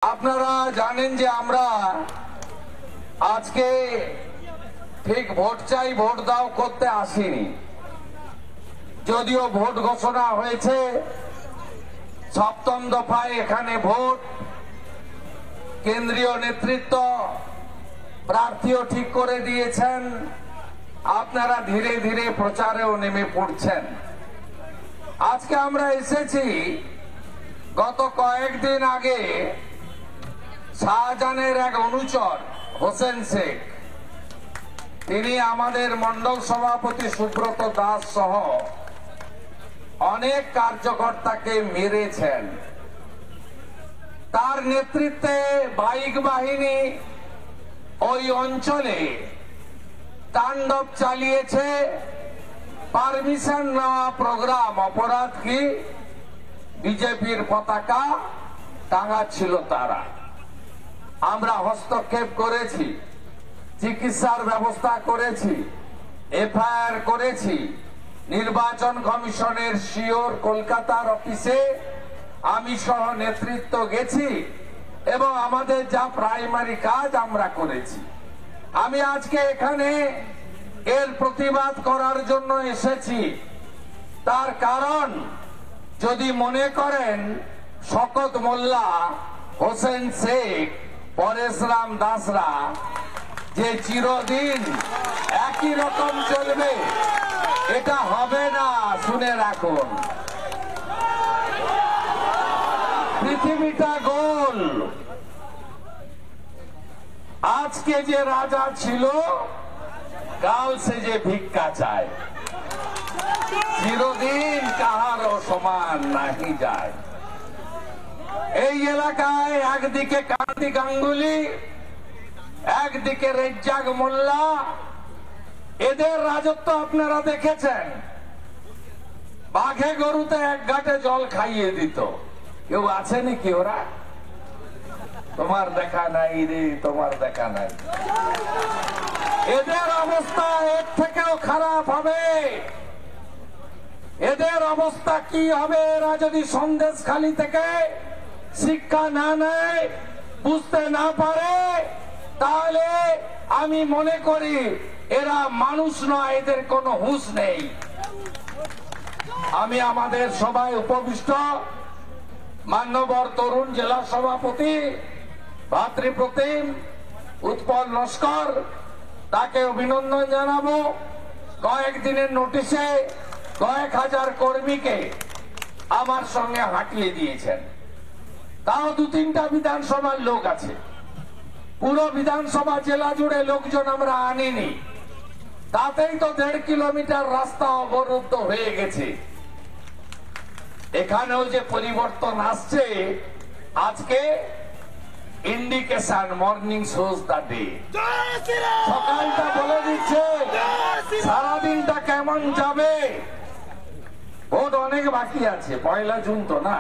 আপনারা জানেন যে আমরা আজকে ঠিক ভোট চাই ভোট দাও করতে আসিনি, যদিও ভোট ঘোষণা হয়েছে। সপ্তম দফায় এখানে ভোট, কেন্দ্রীয় নেতৃত্ব প্রার্থীও ঠিক করে দিয়েছেন। আপনারা ধীরে ধীরে প্রচারেও নেমে পড়ছেন। আজকে আমরা এসেছি গত কয়েকদিন আগে শাহজাহানের এক অনুচর হোসেন শেখ, তিনি আমাদের মন্ডল সভাপতি সুব্রত দাস সহ অনেক কার্যকর্তাকে মেরেছেন। তার নেতৃত্বে বাইক বাহিনী ওই অঞ্চলে তাণ্ডব চালিয়েছে। পারমিশন নেওয়া প্রোগ্রাম অপরাধ কি বিজেপির পতাকা টাঙাচ্ছিল তারা। আমরা হস্তক্ষেপ করেছি, চিকিৎসার ব্যবস্থা করেছি, এফআইআর করেছি। নির্বাচন কমিশনের শিওর কলকাতার অফিসে আমি সহ নেতৃত্ব গেছি এবং আমাদের যা প্রাইমারি কাজ আমরা করেছি। আমি আজকে এখানে এর প্রতিবাদ করার জন্য এসেছি। তার কারণ, যদি মনে করেন শকত মোল্লা, হোসেন শেখ, পরেশরাম দাসরা যে চিরদিন একই রকম চলবে, এটা হবে না। শুনে রাখুন, পৃথিবীটা গোল। আজকে যে রাজা ছিল, কাল সে যে ভিক্ষা চায়, চিরদিন কাহারও সমান নাহি যায়। এই এলাকায় একদিকে কান্তি গাঙ্গুলি, একদিকে রেজ্জাক মোল্লা, এদের রাজত্ব আপনারা দেখেছেন। বাঘে গরুতে এক ঘাটে জল খাইয়ে দিত। কেউ আছে নাকি ওরা? তোমার দেখা নাই রে, তোমার দেখা নাই। এদের অবস্থা এর থেকেও খারাপ হবে। এদের অবস্থা কি হবে? এরা যদি সন্দেশখালী থেকে শিক্ষা না নেয়, বুঝতে না পারে, তাহলে আমি মনে করি এরা মানুষ নয়, এদের কোনো হুঁশ নেই। আমি আমাদের সবাই উপবিষ্ট মান্যবর তরুণ জেলা সভাপতি ভাতৃপ্রতিম উৎপল নস্কর, তাকে অভিনন্দন জানাবো। কয়েকদিনের নোটিশে কয়েক হাজার কর্মীকে আমার সঙ্গে হাঁটিয়ে দিয়েছেন। তাও 2-3টা বিধানসভার লোক আছে। পুরো বিধানসভা জেলা জুড়ে লোকজন আমরা আনিনি। তাতেই তো 1.5 কিলোমিটার রাস্তা অবরুদ্ধ হয়ে গেছে। এখানেও যে পরিবর্তন আসছে, আজকে indication morning shows the day. সকালটা বলে দিচ্ছে সারাদিনটা কেমন যাবে। ভোট অনেক বাকি আছে, 1 জুন তো না।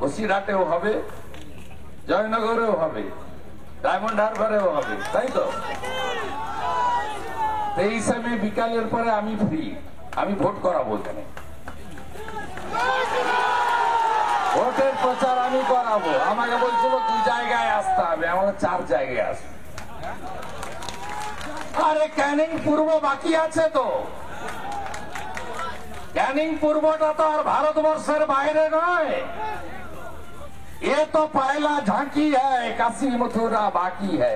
বসিরহাটেও হবে, জয়নগরেও হবে, ডায়মন্ড হারবারেও হবে, তাই তো? 23 মে বিকালের পরে আমি ফ্রি, আমি ভোট করাবো এখানে। ভোটের প্রচার আমি করাবো। আমাকে বলছিল 2 জায়গায় আসতে হবে, আমাকে 4 জায়গায় আসবে। আরে ক্যানিং পূর্ব বাকি আছে তো। ক্যানিং পূর্বটা তো আর ভারতবর্ষের বাইরে নয়। ये तो पहला झांकी है, काशी मथुरा बाकी है।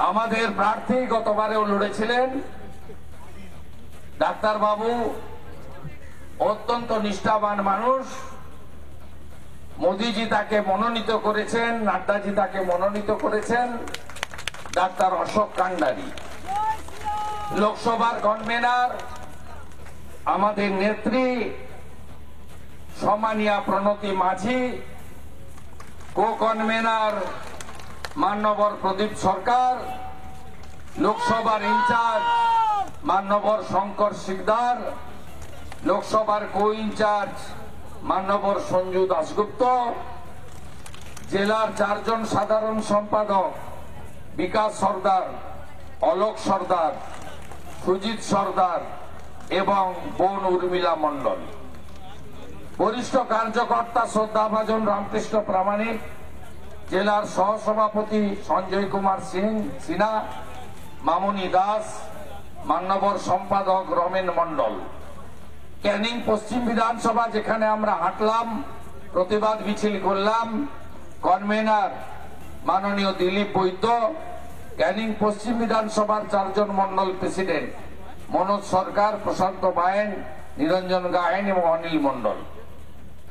আমাদের প্রার্থী গতবারেও লড়েছিলেন ডাক্তার বাবু, অত্যন্ত নিষ্ঠাবান মানুষ। মোদিজি তাকে মনোনীত করেছেন, নাড্ডাজি তাকে মনোনীত করেছেন। ডাক্তার অশোক কান্ডারি লোকসভার কনভেনার, আমাদের নেত্রী সমানিয়া প্রণতি মাঝি, কো কনভেনার মান্যবর প্রদীপ সরকার, লোকসভার ইনচার্জ মান্যবর শঙ্কর শিকদার, লোকসভার কো ইনচার্জ মান্যবর সঞ্জু দাশগুপ্ত, জেলার 4 জন সাধারণ সম্পাদক বিকাশ সর্দার, অলোক সর্দার, সুজিত সর্দার এবং বোন উর্মিলা মন্ডল। বরিষ্ঠ কার্যকর্তা শ্রদ্ধাভাজন রামকৃষ্ণ প্রামাণিক, জেলার সহসভাপতি সঞ্জয় কুমার সিনহা, মামনি দাস, মান্যবর সম্পাদক রমেন মন্ডল। ক্যানিং পশ্চিম বিধানসভা যেখানে আমরা হাঁটলাম, প্রতিবাদ মিছিল করলাম, কনভেনার মাননীয় দিলীপ বৈদ্য, ক্যানিং পশ্চিম বিধানসভার 4 জন মন্ডল প্রেসিডেন্ট মনোজ সরকার, প্রশান্ত বায়েন, নিরঞ্জন গায়েন এবং অনিল মন্ডল,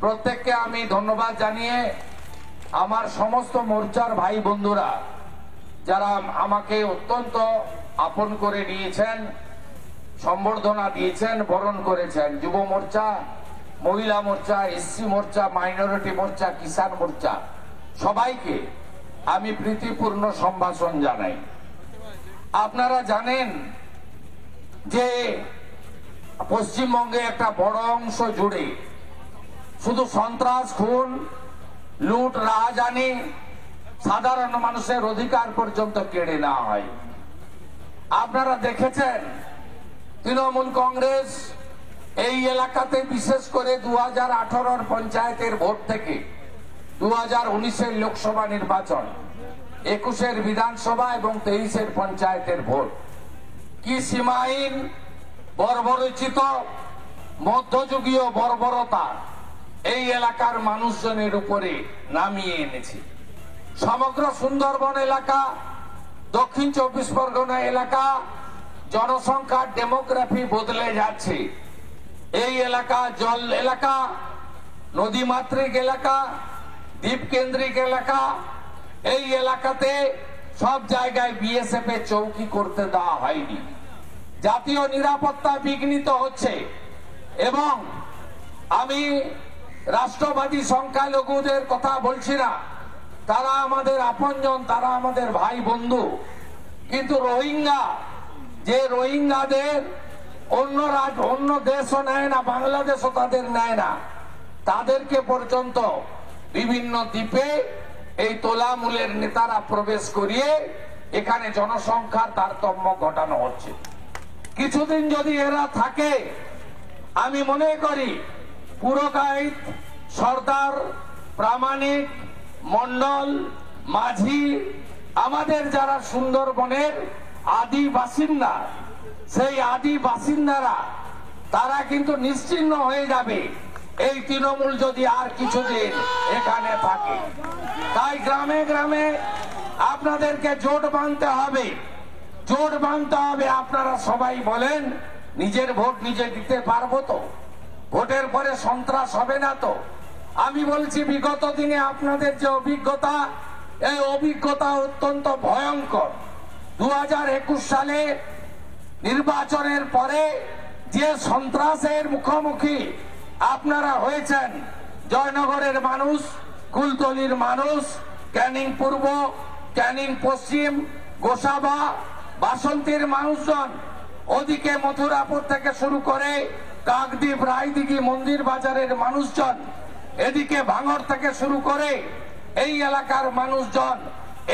প্রত্যেককে আমি ধন্যবাদ জানিয়ে আমার সমস্ত মোর্চার ভাই বন্ধুরা যারা আমাকে অত্যন্ত আপন করে নিয়েছেন, সম্বর্ধনা দিয়েছেন, বরণ করেছেন, যুব মোর্চা, মহিলা মোর্চা, এসসি মোর্চা, মাইনরিটি মোর্চা, কিষাণ মোর্চা, সবাইকে আমি প্রীতিপূর্ণ সম্ভাষণ জানাই। আপনারা জানেন যে পশ্চিমবঙ্গে একটা বড় অংশ জুড়ে শুধু সন্ত্রাস, খুন, লুট, রাহাজানি, সাধারণ মানুষের অধিকার পর্যন্ত কেড়ে নেওয়া হয়। আপনারা দেখেছেন তৃণমূল কংগ্রেস এই এলাকাতে বিশেষ করে 2018 পঞ্চায়েতের ভোট থেকে 2019 লোকসভা নির্বাচন, 21 বিধানসভা এবং 23 পঞ্চায়েতের ভোট কি সীমাহীন বর্বরচিত মধ্যযুগীয় বর্বরতা এই এলাকার মানুষজনের উপরে নামিয়ে এনেছে। সমগ্র সুন্দরবন এলাকা, দক্ষিণ 24 পরগনা এলাকা, জনসংখ্যার ডেমোগ্রাফি বদলে যাচ্ছে। এই এলাকা জল এলাকা, নদীমাতৃক এলাকা, দ্বীপ কেন্দ্রিক এলাকা। এই এলাকাতে সব জায়গায় বিএসএফ এ চৌকি করতে দেওয়া হয়নি। জাতীয় নিরাপত্তা বিঘ্নিত হচ্ছে এবং আমি রাষ্ট্রবাদী সংখ্যালঘুদের কথা বলছি না, তারা আমাদের আপনজন, তারা আমাদের ভাই বন্ধু, কিন্তু রোহিঙ্গা, যে রোহিঙ্গাদের অন্য দেশও নেয় না, বাংলাদেশও তাদের নেয় না, তাদেরকে পর্যন্ত বিভিন্ন দ্বীপে এই তোলামূলের নেতারা প্রবেশ করিয়ে এখানে জনসংখ্যার তারতম্য ঘটানো হচ্ছে। কিছুদিন যদি এরা থাকে, আমি মনে করি পুরকাইত, সর্দার, প্রামাণিক, মন্ডল, মাঝি, আমাদের যারা সুন্দরবনের আদি বাসিন্দা, সেই আদি বাসিন্দারা তারা কিন্তু নিশ্চিহ্ন হয়ে যাবে এই তৃণমূল যদি আর কিছুদিন এখানে থাকে। তাই গ্রামে গ্রামে আপনাদেরকে জোট বাঁধতে হবে, জোট বাঁধতে হবে। আপনারা সবাই বলেন নিজের ভোট নিজে দিতে পারবো তো? ভোটের পরে সন্ত্রাস হবে না তো? আমি বলছি বিগত দিনে আপনাদের যে অভিজ্ঞতা, এই অভিজ্ঞতা অত্যন্ত ভয়ঙ্কর। 2021 সালে নির্বাচনের পরে যে সন্ত্রাসের মুখোমুখি আপনারা হয়েছেন, জয়নগরের মানুষ, কুলতলির মানুষ, ক্যানিং পূর্ব, ক্যানিং পশ্চিম, গোসাবা, বাসন্তীর মানুষজন, ওদিকে মথুরাপুর থেকে শুরু করে কাকদ্বীপ, রায়দিঘি, মন্দির বাজারের মানুষজন, এদিকে ভাঙড় থেকে শুরু করে এই এলাকার মানুষজন,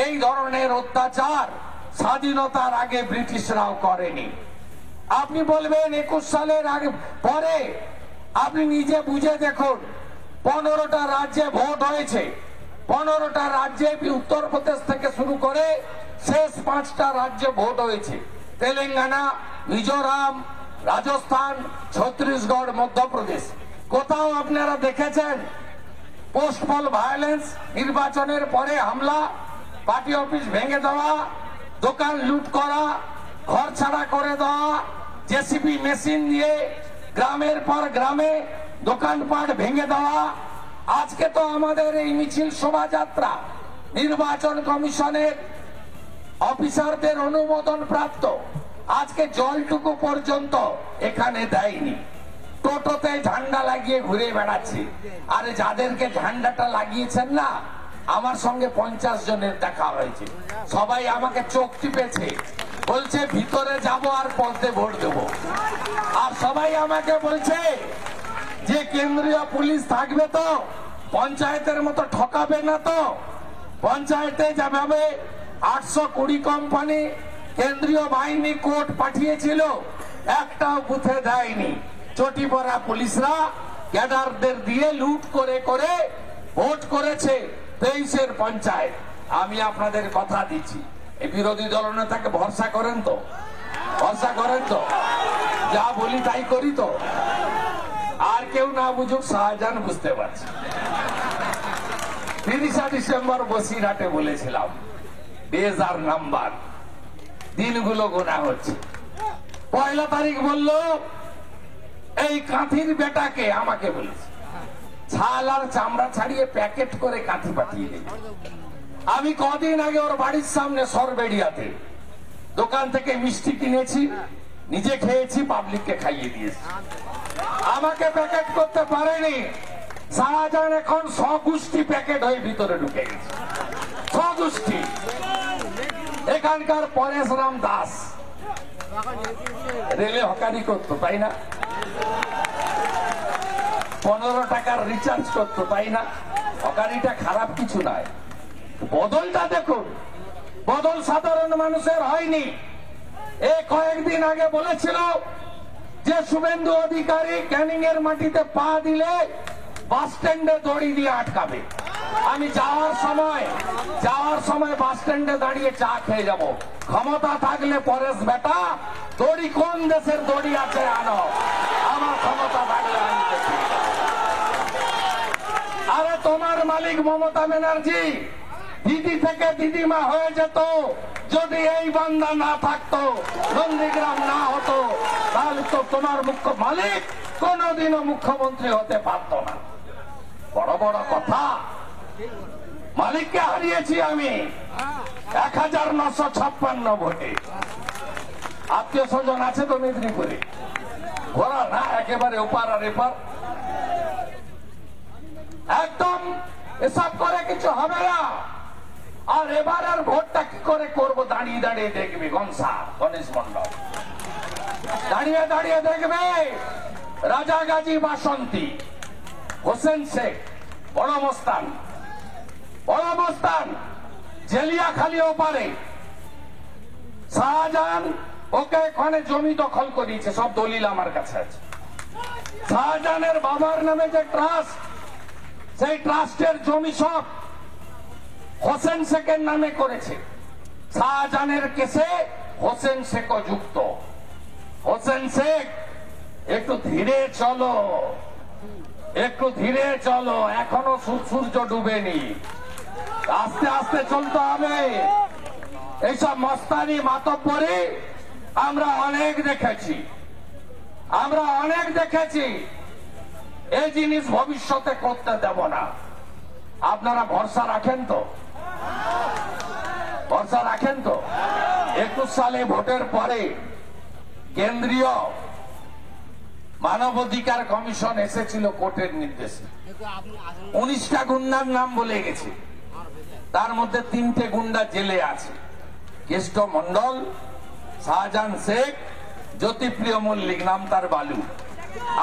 এই ধরনের অত্যাচার স্বাধীনতার আগে ব্রিটিশরাও করেনি। আপনি বলবেন 21 সালের আগে পরে, আপনি নিজে বুঝে দেখুন, 15টা রাজ্যে ভোট হয়েছে, 15টা রাজ্যে উত্তরপ্রদেশ থেকে শুরু করে শেষ 5টা রাজ্যে ভোট হয়েছে, তেলেঙ্গানা, মিজোরাম, রাজস্থান, ছত্তিশগড়, মধ্যপ্রদেশ। কোথাও আপনারা দেখেছেন পোস্ট পোল ভায়োলেন্স, নির্বাচনের পরে হামলা, পার্টি অফিস ভেঙে দেওয়া, দোকান লুট করা, ঘর ছাড়া করে দেওয়া, জেসিবি মেশিন দিয়ে গ্রামের পর গ্রামে দোকানপাট ভেঙে দেওয়া? আজকে তো আমাদের এই মিছিল শোভাযাত্রা নির্বাচন কমিশনের অফিসারদের অনুমোদন প্রাপ্ত, আজকে জলটুকু পর্যন্ত এখানে দেয়নি। টোটোতে ঝান্ডা লাগিয়ে ঘুরে বেড়াচ্ছে। আরে যাদেরকে ঝান্ডাটা লাগিয়েছেন না, আমার সঙ্গে 50 জনের দেখা হয়েছে, সবাই আমাকে চোখ টিপেছে, বলছে ভিতরে যাব আর পথে ভোট দেব। আর সবাই আমাকে বলছে যে কেন্দ্রীয় পুলিশ থাকবে তো, পঞ্চায়েতের মতো ঠকাবে না তো? পঞ্চায়েতে যেভাবে 820 কোম্পানি কেন্দ্রীয় বাহিনী কোর্ট পাঠিয়েছিল, একটাও বুথে দেয়নি। চটি পরা পুলিশরা ক্যাডারদের দিয়ে লুট করে করে ভোট করেছে 23-এর পঞ্চায়েত। আমি আপনাদের কথা দিচ্ছি, এই বিরোধী দলনেতাকে ভরসা করেন তো? ভরসা করেন তো? যা বলি তাই করি তো? আর কেউ না বুঝুক, শাহজাহান বুঝতে পারছে। 30 ডিসেম্বর বসিরহাটে বলেছিলাম, বেজার নাম্বার, দিনগুলো গোনা হচ্ছে। 1 তারিখ বলল এই কাঁথির বেটাকে, আমাকে বলেছে ছাল আর চামড়া ছাড়িয়ে প্যাকেট করে কাঁথি পাঠিয়ে দেবে। আমি কদিন আগে ওর বাড়ির সামনে সরবেড়িয়াতে দোকান থেকে মিষ্টি কিনেছি, নিজে খেয়েছি, পাবলিককে খাইয়ে দিয়েছি। আমাকে প্যাকেট করতে পারেনি। শাহজাহান এখন স্বগোষ্ঠী প্যাকেট হয়ে ভিতরে ঢুকে গেছে। স্বগোষ্ঠী। এখানকার পরেশরাম দাস রেলে হকারি করতো, তাই না? 15 টাকার রিচার্জ করতো, তাই না? হকারিটা খারাপ কিছু নয়। বদলটা দেখুন, বদল সাধারণ মানুষের হয়নি। এই কয়েকদিন আগে বলেছিল যে শুভেন্দু অধিকারী ক্যানিং এর মাটিতে পা দিলে বাস স্ট্যান্ডে দড়ি দিয়ে আটকাবে। আমি যাওয়ার সময় বাস স্ট্যান্ডে দাঁড়িয়ে চা খেয়ে যাব। ক্ষমতা থাকলে পরেশ বেটা, দড়ি কোন দেশের দড়ি আছে আনো, আমার ক্ষমতা থাকলে আনতে। আরে তোমার মালিক মমতা ব্যানার্জি দিদি থেকে দিদিমা হয়ে যেত যদি এই বান্দা না থাকতো, নন্দীগ্রাম না হতো, তাহলে তো তোমার মুখ্য মালিক কোনদিনও মুখ্যমন্ত্রী হতে পারত না। বড় বড় কথা। মালিককে হারিয়েছি আমি 1956 ভোটে। আত্মীয় স্বজন আছে তো মেদিনীপুরে, ঘোরা না একেবারে ওপার আর এপার। একদম এসব করে কিছু হবে না। আর এবার আর ভোটটা কি করে করবো, দাঁড়িয়ে দাঁড়িয়ে দেখবে গণেশ মন্ডল দাঁড়িয়ে দাঁড়িয়ে দেখবে। রাজাগাজী বাসন্তী, হোসেন শেখ, বড় মস্তান, জেলিয়াখালী ওপারে শাহজাহান ওকে এখানে জমি দখল করিয়েছে। সব দলিল আমার কাছে আছে। শাহজাহানের বাবার নামে যে ট্রাস্ট, সেই ট্রাস্টের জমি সব হোসেন শেখের নামে করেছে। শাহজাহানের কেসে হোসেন শেখও যুক্ত। হোসেন শেখ একটু ধীরে চলো, এখনো সূর্য ডুবেনি, আস্তে আস্তে চলতে হবে। এইসব মস্তানি মাতব্বরি আমরা অনেক দেখেছি। এই জিনিস ভবিষ্যতে করতে দেব না। আপনারা ভরসা রাখেন তো? 21 সালে ভোটের পরে কেন্দ্রীয় মানবাধিকার কমিশন এসেছিল কোর্টের নির্দেশে। 19টা গুন্ডার নাম বলে গেছে, তার মধ্যে 3টে গুন্ডা জেলে আছে, কেষ্ট মন্ডল, শাহজাহান শেখ, জ্যোতিপ্রিয় মল্লিক, নাম তার বালু।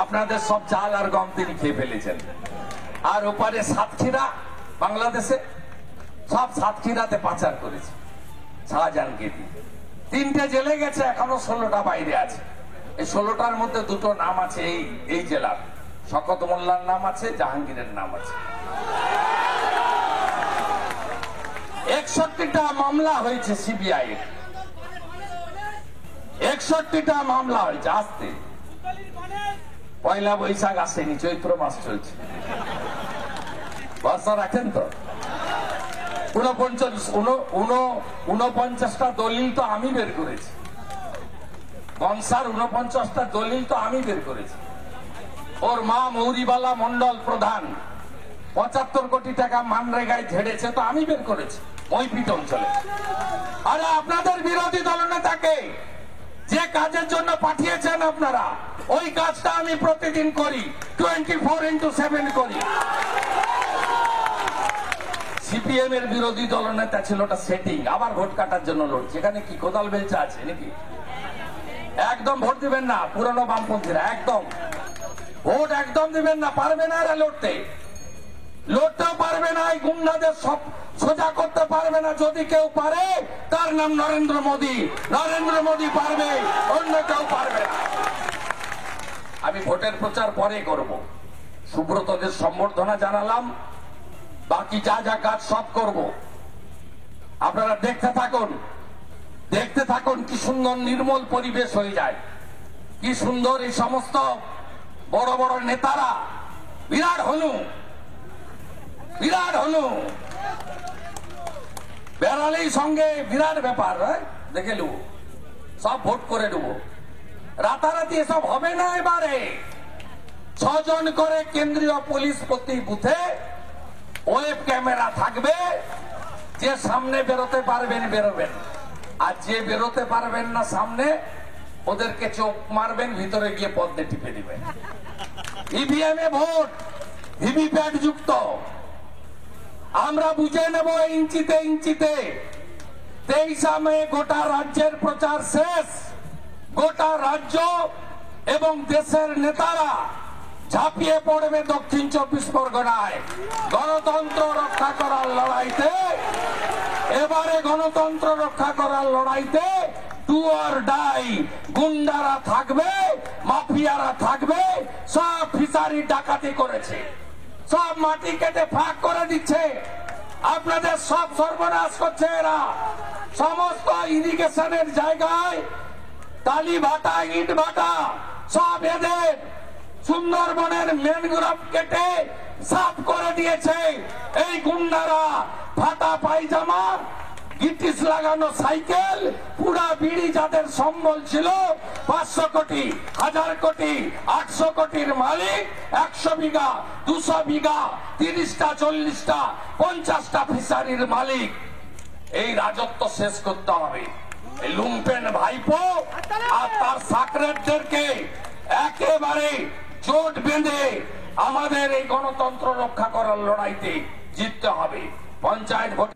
আপনাদের সব চাল আর গম তিনি খেয়ে ফেলেছেন। আর ওপারে সাতক্ষীরা, বাংলাদেশে সব সাতক্ষীরাতে পাচার করেছে শাহজাহানকে দিয়ে। 3টে জেলে গেছে, এখনো 16টা বাইরে আছে। এই 16টার মধ্যে 2টো নাম আছে এই জেলার, শকত মোল্লার নাম আছে, জাহাঙ্গীরের নাম আছে। 61টা মামলা হয়েছে সিবিআই এর, 61টা মামলা হয়েছে। আসতে 1 বৈশাখ আসেনি, চৈত্র মাস চলছে। ভরসা রাখেন তো? 49টা দলিল তো আমি বের করেছি। কনসার 49টা দলিল তো আমি বের করেছি। ওর মা মৌরিবালা মন্ডল প্রধান 75 কোটি টাকা মানরেগায় ঝেড়েছে, তো আমি বের করেছি মইপিট অঞ্চলে। আরে আপনাদের বিরোধী দলনেতাকে যে কাজের জন্য পাঠিয়েছেন আপনারা, ওই কাজটা আমি প্রতিদিন করি, 24x7 করি। সিপিএম এর বিরোধী দলনেতা ছিল, ওটা সেটিং, আবার ভোট কাটার জন্য লড়ছে। এখানে কি কোদাল বেলচা আছে নাকি? একদম ভোট দিবেন না পুরনো বামপন্থীরা, একদম ভোট একদম দিবেন না। পারবে না এরা লড়তেও পারবে না। এই গুন্ডাদের সব সোজা করতে পারবে না। যদি কেউ পারে, তার নাম নরেন্দ্র মোদী পারবে, অন্য কেউ পারবে না। আমি ভোটের প্রচার পরে করব, সুব্রতদের সম্বর্ধনা জানালাম, বাকি যা যা কাজ সব করব। আপনারা দেখতে থাকুন কি সুন্দর নির্মল পরিবেশ হয়ে যায়, কি সুন্দর এই সমস্ত বড় বড় নেতারা বিরাট হনু বেড়ালেই সঙ্গে বিরাট ব্যাপার, দেখে নেব, সব ভোট করে নেব। রাতারাতি এসব হবে না। এবারে 6 জন করে কেন্দ্রীয় পুলিশ প্রতি বুথে ওয়েব ক্যামেরা থাকবে। যে সামনে বেরোতে পারবেন বেরোবেন, আর যে বেরোতে পারবেন না সামনে, ওদেরকে চোখ মারবেন, ভিতরে গিয়ে পদ্মে টিপে দিবেন। ইভিএম এ ভোট, ভিভিপ্যাট যুক্ত। আমরা বুঝে নেব ইঞ্চিতে ইঞ্চিতে। 23 মে গোটা রাজ্যের প্রচার শেষ। গোটা রাজ্য এবং দেশের নেতারা ঝাঁপিয়ে পড়বে দক্ষিণ 24 পরগনায় গণতন্ত্র রক্ষা করার লড়াইতে। এবারে গণতন্ত্র রক্ষা করার লড়াইতে ডু অর ডাই। গুন্ডারা থাকবে, মাফিয়ারা থাকবে, সব ফিশারি ডাকাতি করেছে, সব মাটি কেটে ফাঁক করে দিচ্ছে, আপনাদের সব সর্বনাশ করছে এরা। সমস্ত ইরিগেশনের জায়গায় টালি ভাটা, ইট ভাটা সব এদের। সুন্দরবনের ম্যানগ্রোভ কেটে সাফ করে দিয়েছে এই গুন্ডারা। ফাটা পায়জামা, গিটিস লাগানো সাইকেল, পুরা বিড়ি যাদের সম্বল ছিল, 500 কোটি, 1000 কোটি, 800 কোটির মালিক, 100 বিঘা, 200 বিঘা, 30টা, 40টা, 50টা ফিশারির মালিক। এই রাজত্ব শেষ করতে হবে। এই লুম্পেন ভাইপো আর তার সাকরেটদেরকে একেবারে জোট বেঁধে আমাদের এই গণতন্ত্র রক্ষা করার লড়াইতে জিততে হবে। পঞ্চায়েত ভোট